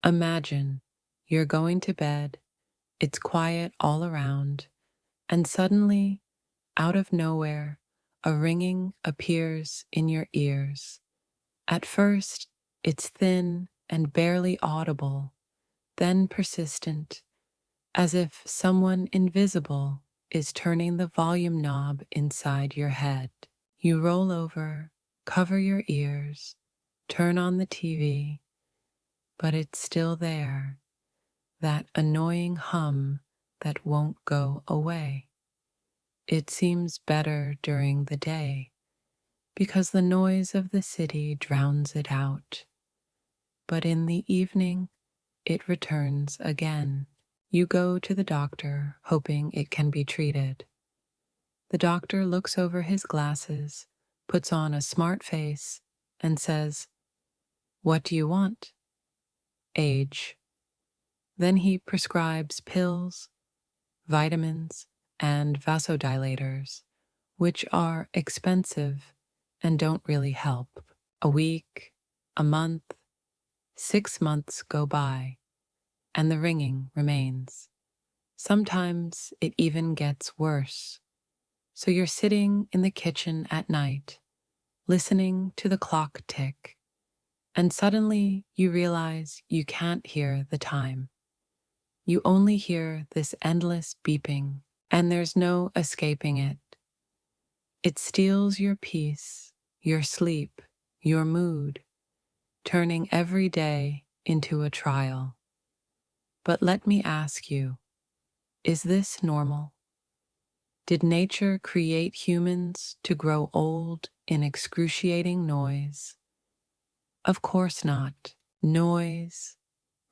Imagine you're going to bed, it's quiet all around, and suddenly, out of nowhere, a ringing appears in your ears. At first, it's thin and barely audible, then persistent, as if someone invisible is turning the volume knob inside your head. You roll over, cover your ears, turn on the TV, but it's still there, that annoying hum that won't go away. It seems better during the day because the noise of the city drowns it out. But in the evening, it returns again. You go to the doctor hoping it can be treated. The doctor looks over his glasses, puts on a smart face, and says, "What do you want?" "Age." Then he prescribes pills, vitamins, and vasodilators, which are expensive and don't really help. A week, a month, 6 months go by, and the ringing remains. Sometimes it even gets worse. So you're sitting in the kitchen at night, listening to the clock tick, and suddenly you realize you can't hear the time. You only hear this endless beeping, and there's no escaping it. It steals your peace, your sleep, your mood, turning every day into a trial. But let me ask you, is this normal? Did nature create humans to grow old in excruciating noise? Of course not. Noise,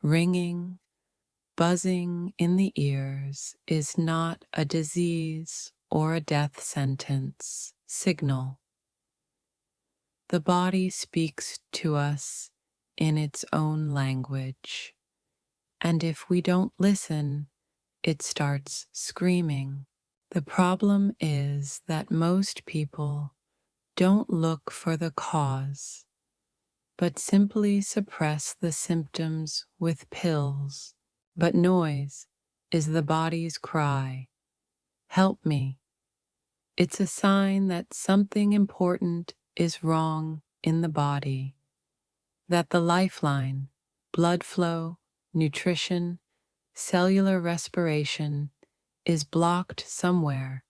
ringing, buzzing in the ears is not a disease or a death sentence signal. The body speaks to us in its own language, and if we don't listen, it starts screaming. The problem is that most people don't look for the cause, but simply suppress the symptoms with pills. But noise is the body's cry. Help me. It's a sign that something important is wrong in the body, that the lifeline, blood flow, nutrition, cellular respiration is blocked somewhere.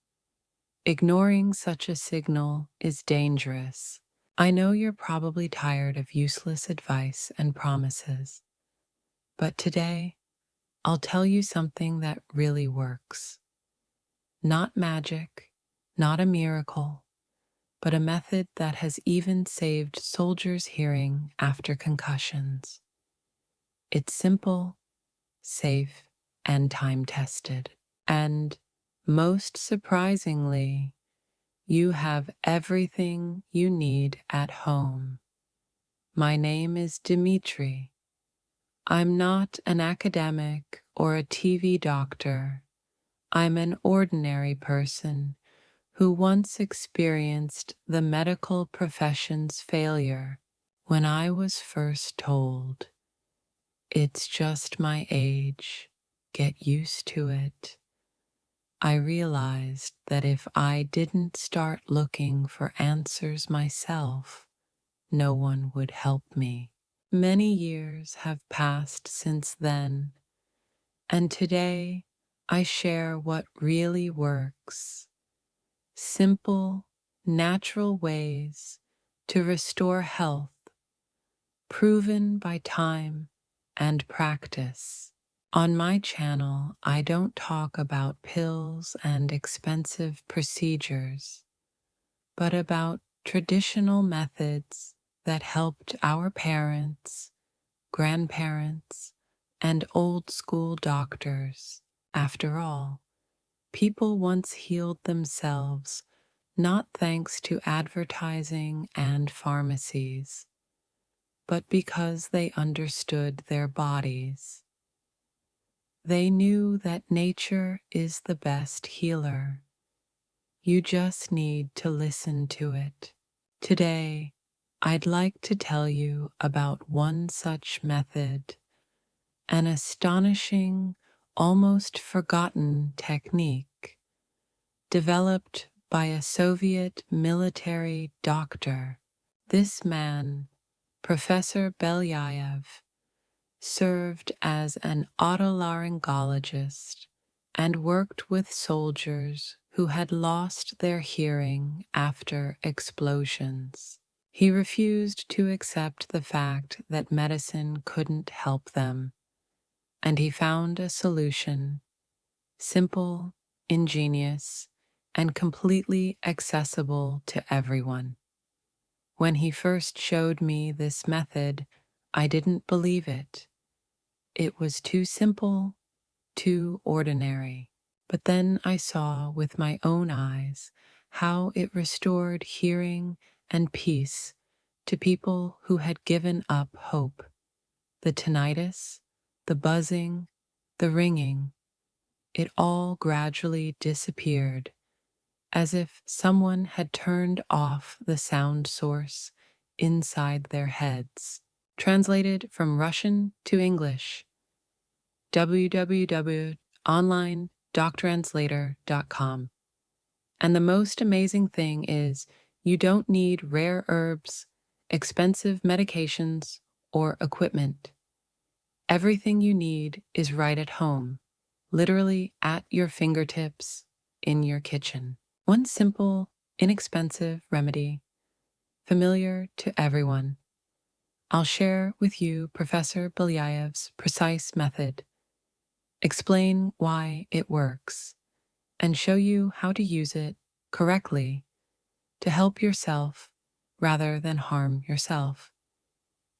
Ignoring such a signal is dangerous. I know you're probably tired of useless advice and promises, but today I'll tell you something that really works. Not magic, not a miracle, but a method that has even saved soldiers' hearing after concussions. It's simple, safe, and time-tested. And most surprisingly, you have everything you need at home. My name is Dimitri. I'm not an academic or a TV doctor. I'm an ordinary person who once experienced the medical profession's failure when I was first told, "It's just my age, get used to it." I realized that if I didn't start looking for answers myself, no one would help me. Many years have passed since then, and today I share what really works. Simple, natural ways to restore health, proven by time and practice. On my channel, I don't talk about pills and expensive procedures, but about traditional methods that helped our parents, grandparents, and old school doctors. After all, people once healed themselves not thanks to advertising and pharmacies, but because they understood their bodies. They knew that nature is the best healer. You just need to listen to it. Today, I'd like to tell you about one such method an astonishing, almost forgotten technique developed by a Soviet military doctor. This man, Professor Belyaev, served as an otolaryngologist and worked with soldiers who had lost their hearing after explosions. He refused to accept the fact that medicine couldn't help them, and he found a solution, simple, ingenious, and completely accessible to everyone. When he first showed me this method, I didn't believe it. It was too simple, too ordinary. But then I saw with my own eyes how it restored hearing and peace to people who had given up hope. The tinnitus, the buzzing, the ringing, it all gradually disappeared, as if someone had turned off the sound source inside their heads. Translated from Russian to English, www.onlinedoctranslator.com. And the most amazing thing is, you don't need rare herbs, expensive medications, or equipment. Everything you need is right at home, literally at your fingertips, in your kitchen. One simple, inexpensive remedy, familiar to everyone. I'll share with you Professor Belyaev's precise method, explain why it works, and show you how to use it correctly to help yourself rather than harm yourself.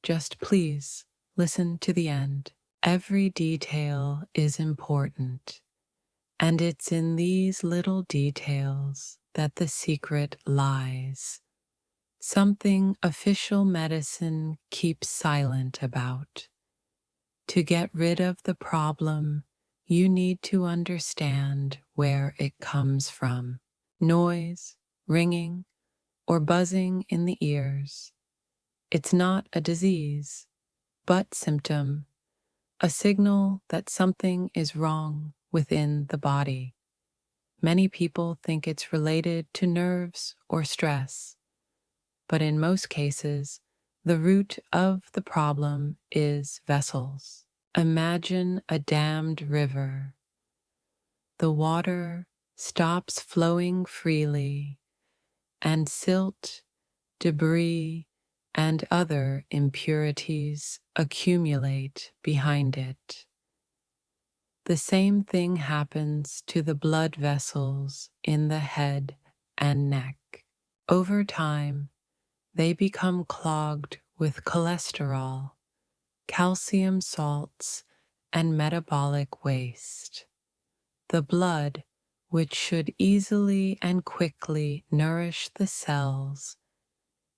Just please listen to the end. Every detail is important, and it's in these little details that the secret lies. Something official medicine keeps silent about. To get rid of the problem, you need to understand where it comes from. Noise, ringing, or buzzing in the ears. It's not a disease, but symptom, a signal that something is wrong within the body. Many people think it's related to nerves or stress, but in most cases, the root of the problem is vessels. Imagine a dammed river. The water stops flowing freely, and silt, debris, and other impurities accumulate behind it. The same thing happens to the blood vessels in the head and neck. Over time, they become clogged with cholesterol, calcium salts, and metabolic waste. The blood, which should easily and quickly nourish the cells,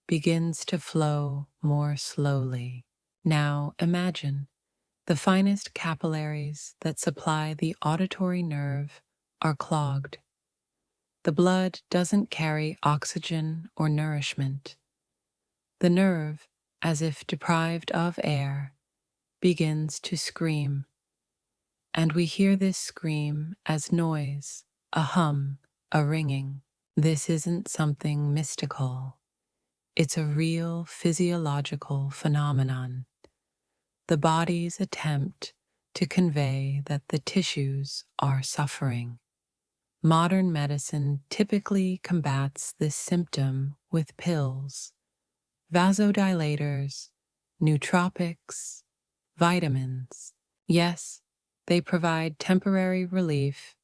begins to flow more slowly. Now imagine the finest capillaries that supply the auditory nerve are clogged. The blood doesn't carry oxygen or nourishment. The nerve, as if deprived of air, begins to scream. And we hear this scream as noise, a hum, a ringing. This isn't something mystical. It's a real physiological phenomenon. The body's attempt to convey that the tissues are suffering. Modern medicine typically combats this symptom with pills, vasodilators, nootropics, vitamins. Yes, they provide temporary relief,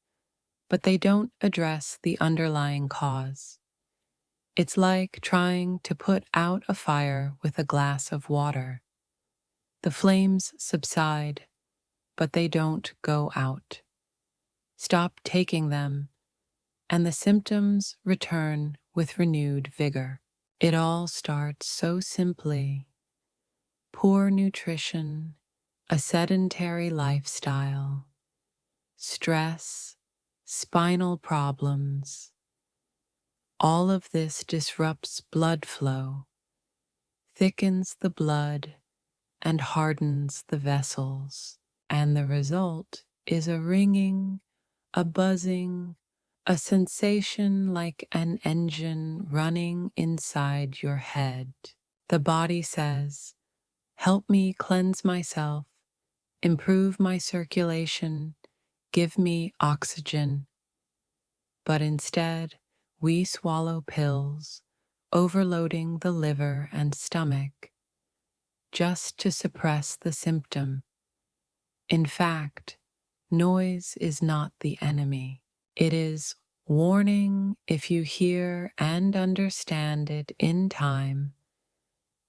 but they don't address the underlying cause. It's like trying to put out a fire with a glass of water. The flames subside, but they don't go out. Stop taking them, and the symptoms return with renewed vigor. It all starts so simply. Poor nutrition, a sedentary lifestyle, stress, spinal problems. All of this disrupts blood flow, thickens the blood, and hardens the vessels. and the result is a ringing, a buzzing, a sensation like an engine running inside your head. The body says, "Help me cleanse myself, improve my circulation, give me oxygen." But instead, we swallow pills, overloading the liver and stomach, just to suppress the symptom. In fact, noise is not the enemy. It is warning. If you hear and understand it in time,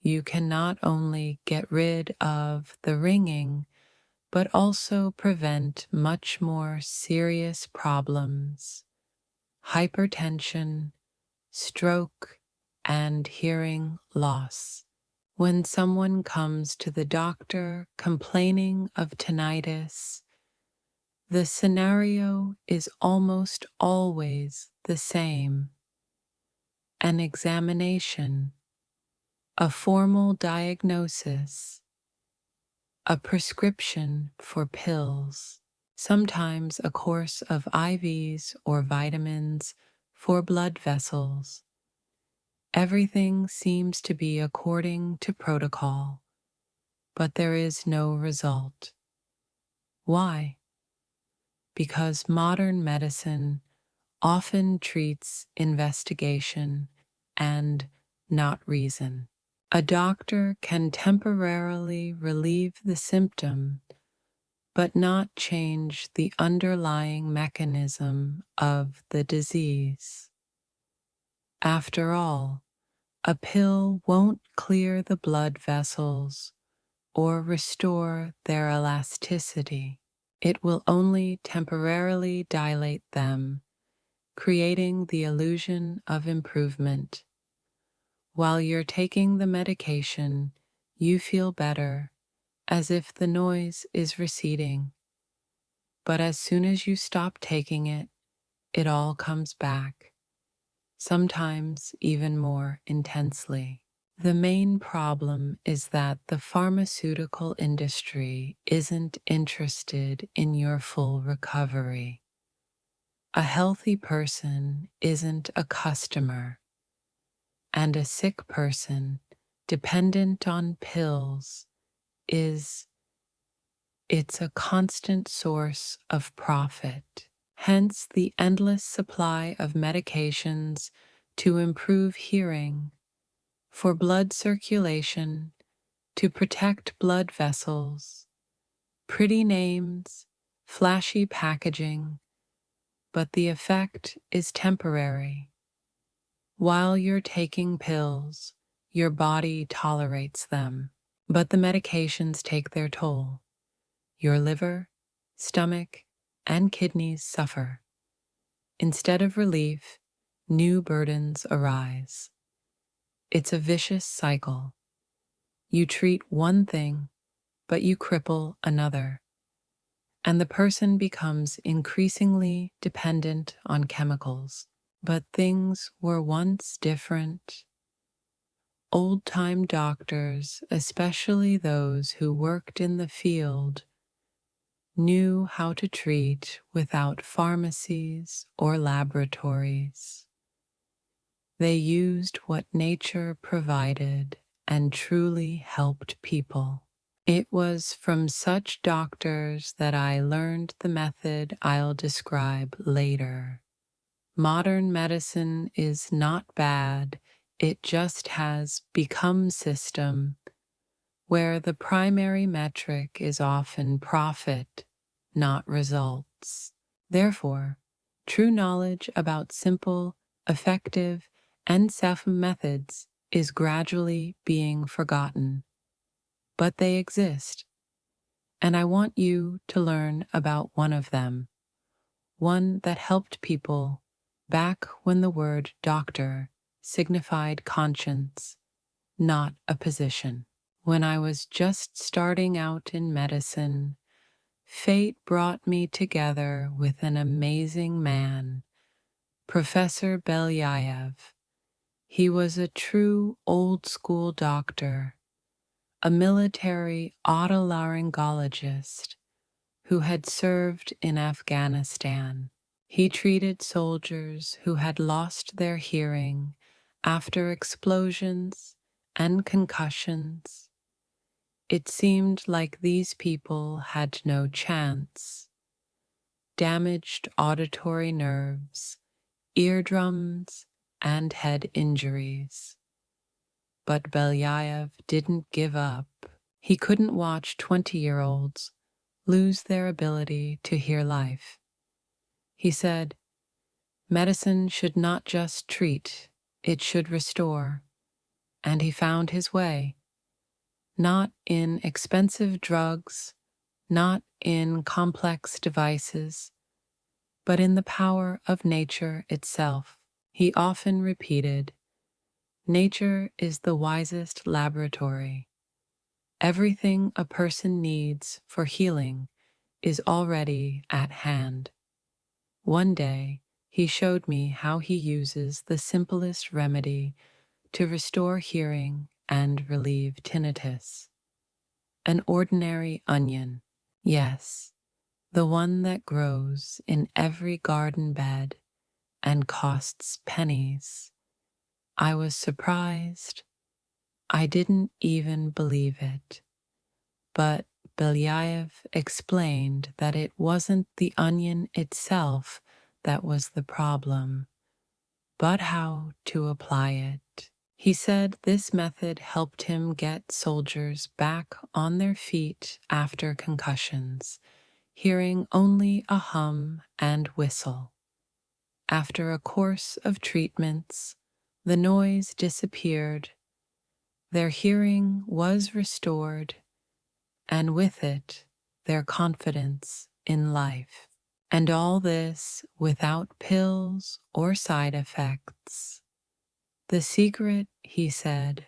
you can not only get rid of the ringing, but also prevent much more serious problems: hypertension, stroke, and hearing loss. When someone comes to the doctor complaining of tinnitus, the scenario is almost always the same: an examination, a formal diagnosis, a prescription for pills, sometimes a course of IVs or vitamins for blood vessels. Everything seems to be according to protocol, but there is no result. Why? Because modern medicine often treats investigation and not reason. A doctor can temporarily relieve the symptom, but not change the underlying mechanism of the disease. After all, a pill won't clear the blood vessels or restore their elasticity. It will only temporarily dilate them, creating the illusion of improvement. While you're taking the medication, you feel better, as if the noise is receding. But as soon as you stop taking it, it all comes back, sometimes even more intensely. The main problem is that the pharmaceutical industry isn't interested in your full recovery. A healthy person isn't a customer, and a sick person dependent on pills is. It's a constant source of profit. Hence the endless supply of medications to improve hearing, for blood circulation, to protect blood vessels. Pretty names, flashy packaging, but the effect is temporary. While you're taking pills, your body tolerates them, but the medications take their toll. Your liver, stomach, and kidneys suffer. Instead of relief, new burdens arise. It's a vicious cycle. You treat one thing, but you cripple another, and the person becomes increasingly dependent on chemicals. But things were once different. Old-time doctors, especially those who worked in the field, knew how to treat without pharmacies or laboratories. They used what nature provided and truly helped people. It was from such doctors that I learned the method I'll describe later. Modern medicine is not bad, it just has become system, where the primary metric is often profit, not results. Therefore, true knowledge about simple, effective, and safe methods is gradually being forgotten. But they exist, and I want you to learn about one of them, one that helped people back when the word doctor signified conscience, not a position. When I was just starting out in medicine, fate brought me together with an amazing man, Professor Belyaev. He was a true old-school doctor, a military otolaryngologist, who had served in Afghanistan. He treated soldiers who had lost their hearing after explosions and concussions. It seemed like these people had no chance. Damaged auditory nerves, eardrums, and head injuries. But Belyaev didn't give up. He couldn't watch 20-year-olds lose their ability to hear life. He said, medicine should not just treat, it should restore. And he found his way. Not in expensive drugs, not in complex devices, but in the power of nature itself. He often repeated, nature is the wisest laboratory. Everything a person needs for healing is already at hand. One day, he showed me how he uses the simplest remedy to restore hearing and relieve tinnitus. An ordinary onion. Yes, the one that grows in every garden bed and costs pennies. I was surprised. I didn't even believe it. But Belyaev explained that it wasn't the onion itself that was the problem, but how to apply it. He said this method helped him get soldiers back on their feet after concussions, hearing only a hum and whistle. After a course of treatments, the noise disappeared, their hearing was restored, and with it, their confidence in life. And all this without pills or side effects. The secret, he said,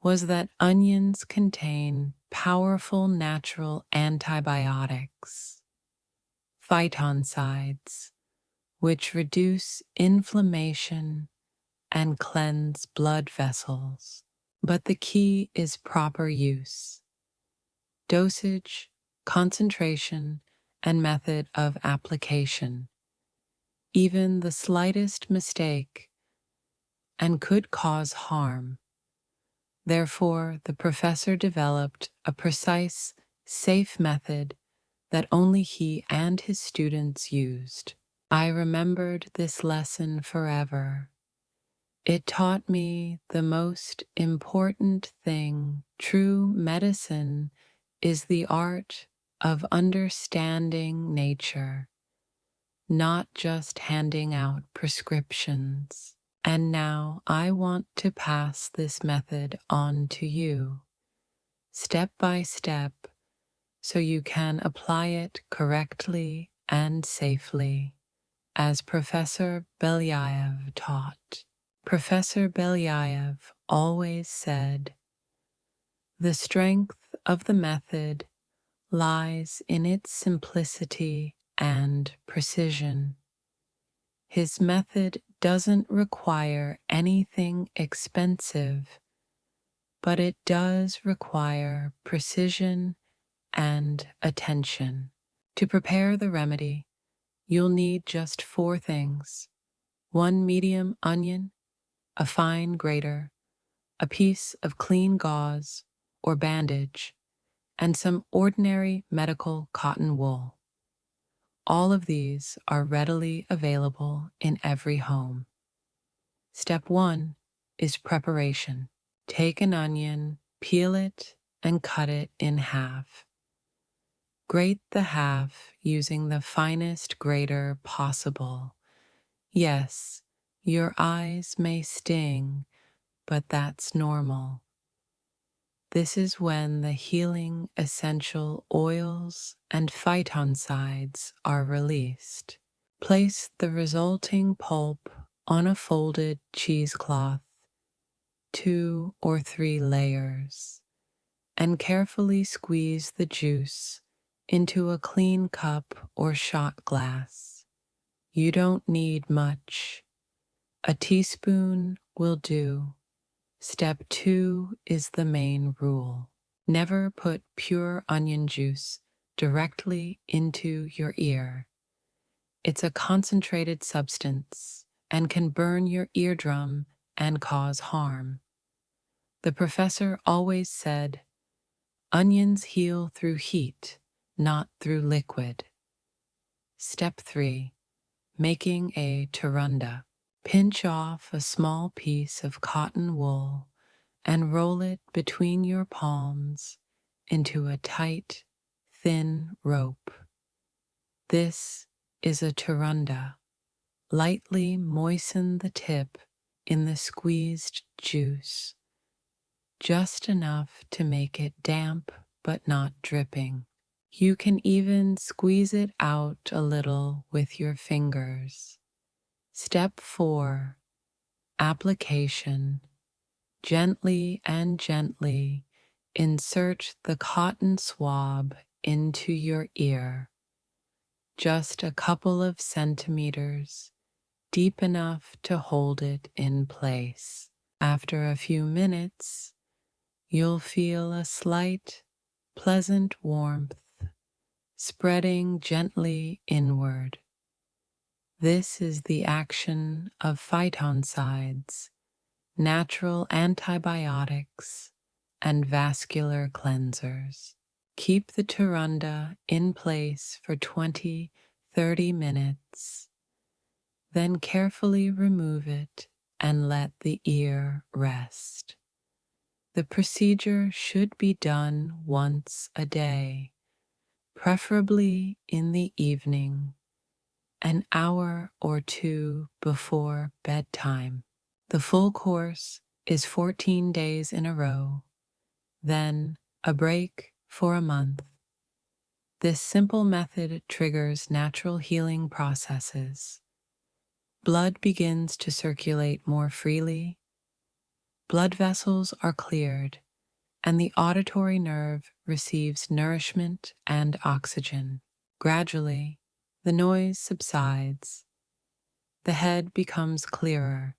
was that onions contain powerful natural antibiotics, phytoncides, which reduce inflammation and cleanse blood vessels. But the key is proper use. Dosage, concentration, and method of application. Even the slightest mistake and could cause harm. Therefore, the professor developed a precise, safe method that only he and his students used. I remembered this lesson forever. It taught me the most important thing. True medicine is the art of understanding nature, not just handing out prescriptions. And now I want to pass this method on to you, step by step, so you can apply it correctly and safely, as Professor Belyaev taught. Professor Belyaev always said, the strength of the method lies in its simplicity and precision. His method doesn't require anything expensive, but it does require precision and attention. To prepare the remedy, you'll need just 4 things: 1 medium onion, a fine grater, a piece of clean gauze or bandage, and some ordinary medical cotton wool. All of these are readily available in every home. Step 1 is preparation. Take an onion, peel it, and cut it in half. Grate the half using the finest grater possible. Yes, your eyes may sting, but that's normal. This is when the healing essential oils and phytoncides are released. Place the resulting pulp on a folded cheesecloth, 2 or 3 layers, and carefully squeeze the juice into a clean cup or shot glass. You don't need much. A teaspoon will do. Step 2 is the main rule. Never put pure onion juice directly into your ear. It's a concentrated substance and can burn your eardrum and cause harm. The professor always said, onions heal through heat, not through liquid. Step 3. Making a turunda. Pinch off a small piece of cotton wool and roll it between your palms into a tight, thin rope. This is a turunda. Lightly moisten the tip in the squeezed juice, just enough to make it damp but not dripping. You can even squeeze it out a little with your fingers. Step 4. Application. Gently and gently insert the cotton swab into your ear, just a couple of centimeters, deep enough to hold it in place. After a few minutes, you'll feel a slight, pleasant warmth spreading gently inward. This is the action of phytoncides, natural antibiotics, and vascular cleansers. Keep the turunda in place for 20-30 minutes, then carefully remove it and let the ear rest. The procedure should be done once a day, preferably in the evening, an hour or two before bedtime. The full course is 14 days in a row, then a break for a month. This simple method triggers natural healing processes. Blood begins to circulate more freely, blood vessels are cleared, and the auditory nerve receives nourishment and oxygen. Gradually, the noise subsides, the head becomes clearer,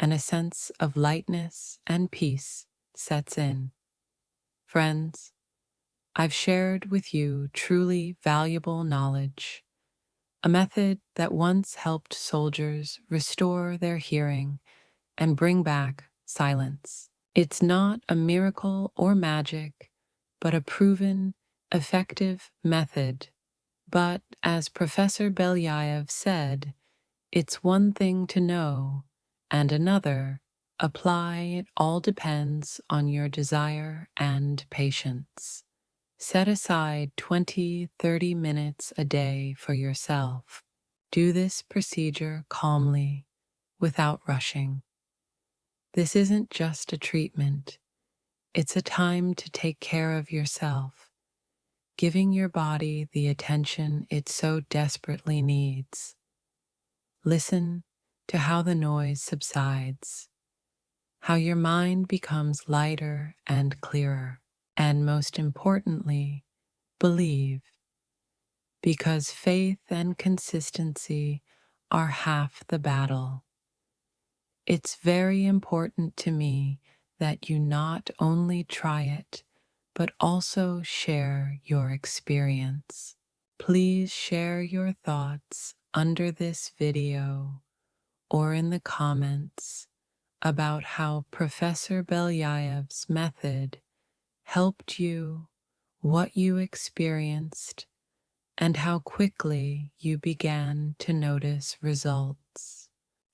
and a sense of lightness and peace sets in. Friends, I've shared with you truly valuable knowledge, a method that once helped soldiers restore their hearing and bring back silence. It's not a miracle or magic, but a proven, effective method. But as Professor Belyaev said, it's one thing to know, and another, apply. It all depends on your desire and patience. Set aside 20-30 minutes a day for yourself. Do this procedure calmly, without rushing. This isn't just a treatment, it's a time to take care of yourself, giving your body the attention it so desperately needs. Listen to how the noise subsides, how your mind becomes lighter and clearer, and most importantly, believe, because faith and consistency are half the battle. It's very important to me that you not only try it, but also share your experience. Please share your thoughts under this video or in the comments about how Professor Belyaev's method helped you, what you experienced, and how quickly you began to notice results.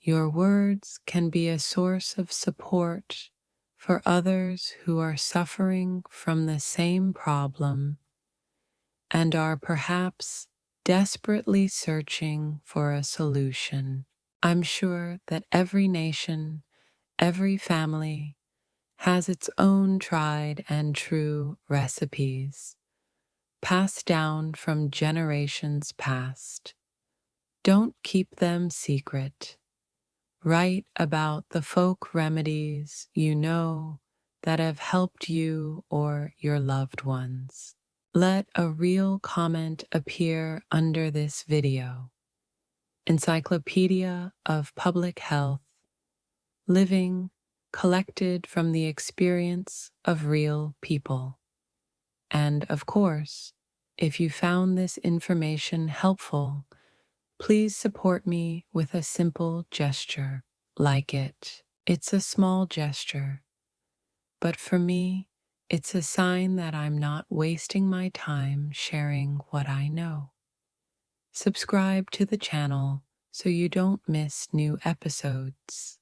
Your words can be a source of support for others who are suffering from the same problem and are perhaps desperately searching for a solution. I'm sure that every nation, every family, has its own tried and true recipes, passed down from generations past. Don't keep them secret. Write about the folk remedies you know that have helped you or your loved ones. Let a real comment appear under this video. Encyclopedia of Public Health, living, collected from the experience of real people. And of course, If you found this information helpful, please support me with a simple gesture. Like it. It's a small gesture, but for me, it's a sign that I'm not wasting my time sharing what I know. Subscribe to the channel so you don't miss new episodes.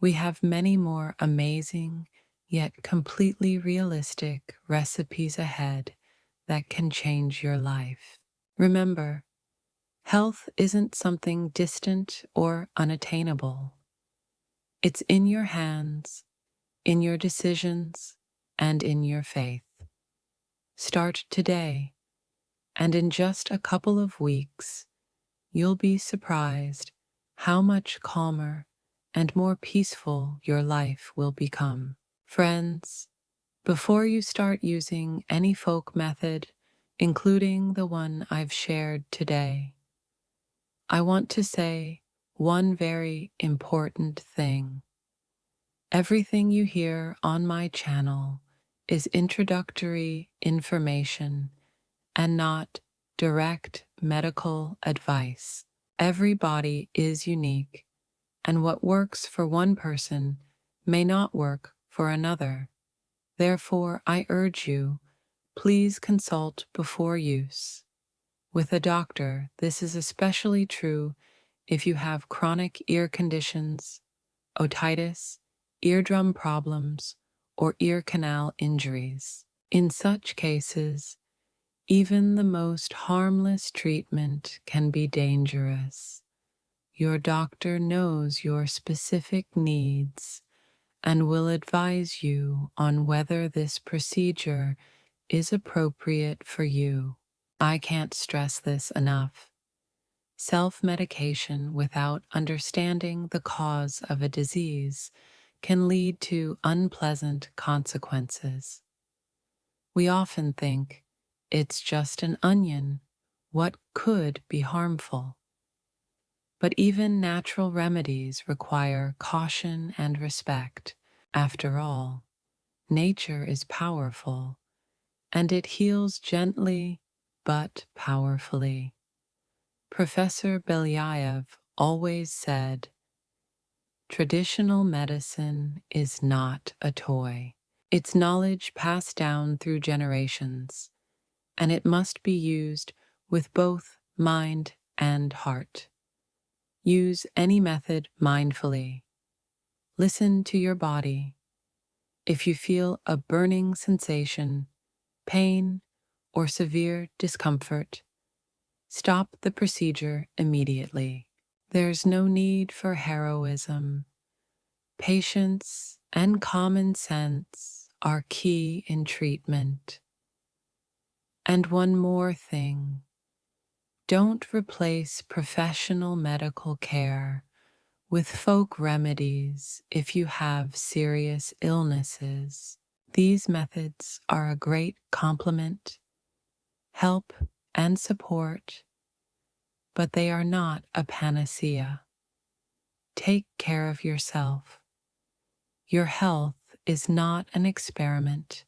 We have many more amazing, yet completely realistic recipes ahead that can change your life. Remember, health isn't something distant or unattainable. It's in your hands, in your decisions, and in your faith. Start today, and in just a couple of weeks, you'll be surprised how much calmer and more peaceful your life will become. Friends, before you start using any folk method, including the one I've shared today, I want to say one very important thing. Everything you hear on my channel is introductory information and not direct medical advice. Every body is unique, and what works for one person may not work for another. Therefore, I urge you, please consult before use. With a doctor, this is especially true if you have chronic ear conditions, otitis, eardrum problems, or ear canal injuries. In such cases, even the most harmless treatment can be dangerous. Your doctor knows your specific needs and will advise you on whether this procedure is appropriate for you. I can't stress this enough. Self-medication without understanding the cause of a disease can lead to unpleasant consequences. We often think, it's just an onion, what could be harmful? But even natural remedies require caution and respect. After all, nature is powerful, and it heals gently but powerfully. Professor Belyaev always said, traditional medicine is not a toy. It's knowledge passed down through generations, and it must be used with both mind and heart. Use any method mindfully. Listen to your body. If you feel a burning sensation, pain, or severe discomfort, stop the procedure immediately. There's no need for heroism. Patience and common sense are key in treatment. And one more thing. Don't replace professional medical care with folk remedies if you have serious illnesses. These methods are a great complement, help, and support, but they are not a panacea. Take care of yourself. Your health is not an experiment,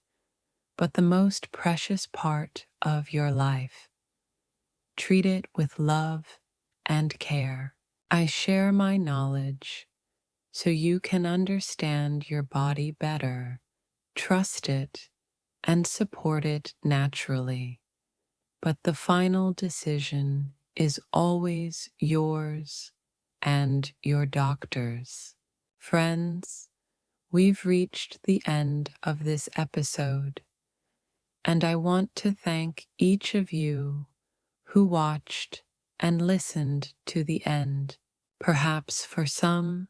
but the most precious part of your life. Treat it with love and care. I share my knowledge so you can understand your body better, trust it, and support it naturally. But the final decision is always yours and your doctor's. Friends, we've reached the end of this episode, and I want to thank each of you who watched and listened to the end. Perhaps for some,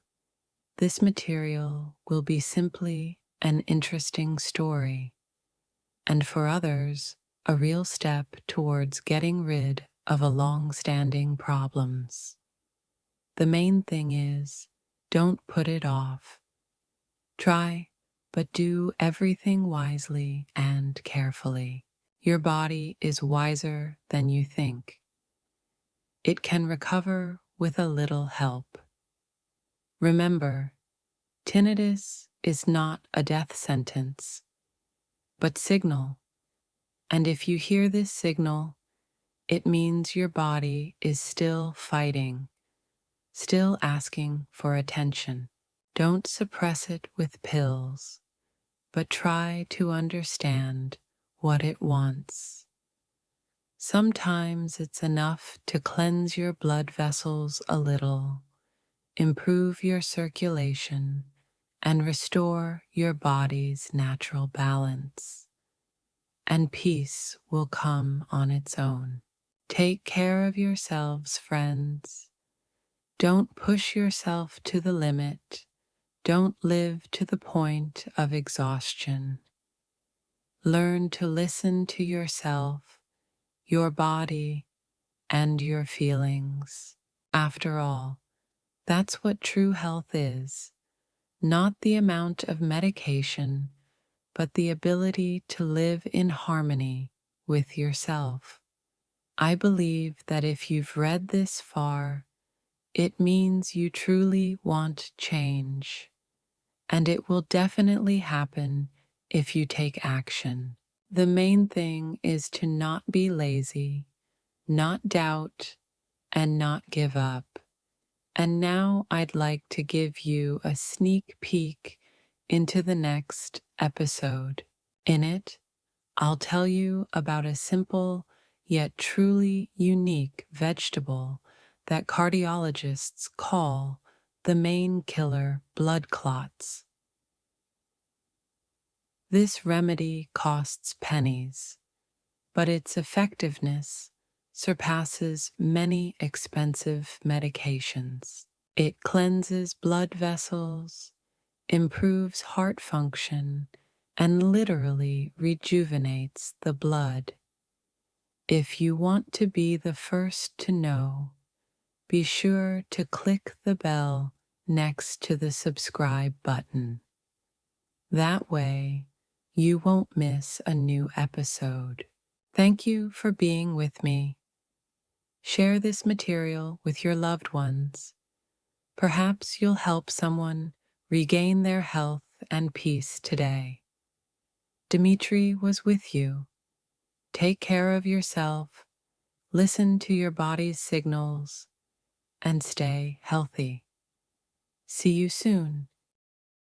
this material will be simply an interesting story, and for others, a real step towards getting rid of a long-standing problems. The main thing is, don't put it off. Try, but do everything wisely and carefully. Your body is wiser than you think. It can recover with a little help. Remember, tinnitus is not a death sentence, but signal And if you hear this signal, it means your body is still fighting, still asking for attention. Don't suppress it with pills, but try to understand what it wants. Sometimes it's enough to cleanse your blood vessels a little, improve your circulation, and restore your body's natural balance. And peace will come on its own. Take care of yourselves, friends. Don't push yourself to the limit. Don't live to the point of exhaustion. Learn to listen to yourself, your body, and your feelings. After all, that's what true health is. Not the amount of medication, but the ability to live in harmony with yourself. I believe that if you've read this far, it means you truly want change, and it will definitely happen if you take action. The main thing is to not be lazy, not doubt, and not give up. And now I'd like to give you a sneak peek into the next episode. In it, I'll tell you about a simple yet truly unique vegetable that cardiologists call the main killer blood clots. This remedy costs pennies, but its effectiveness surpasses many expensive medications. It cleanses blood vessels, improves heart function, and literally rejuvenates the blood. If you want to be the first to know, be sure to click the bell next to the subscribe button. That way, you won't miss a new episode. Thank you for being with me. Share this material with your loved ones. Perhaps you'll help someone regain their health and peace today. Dimitri was with you. Take care of yourself, listen to your body's signals, and stay healthy. See you soon.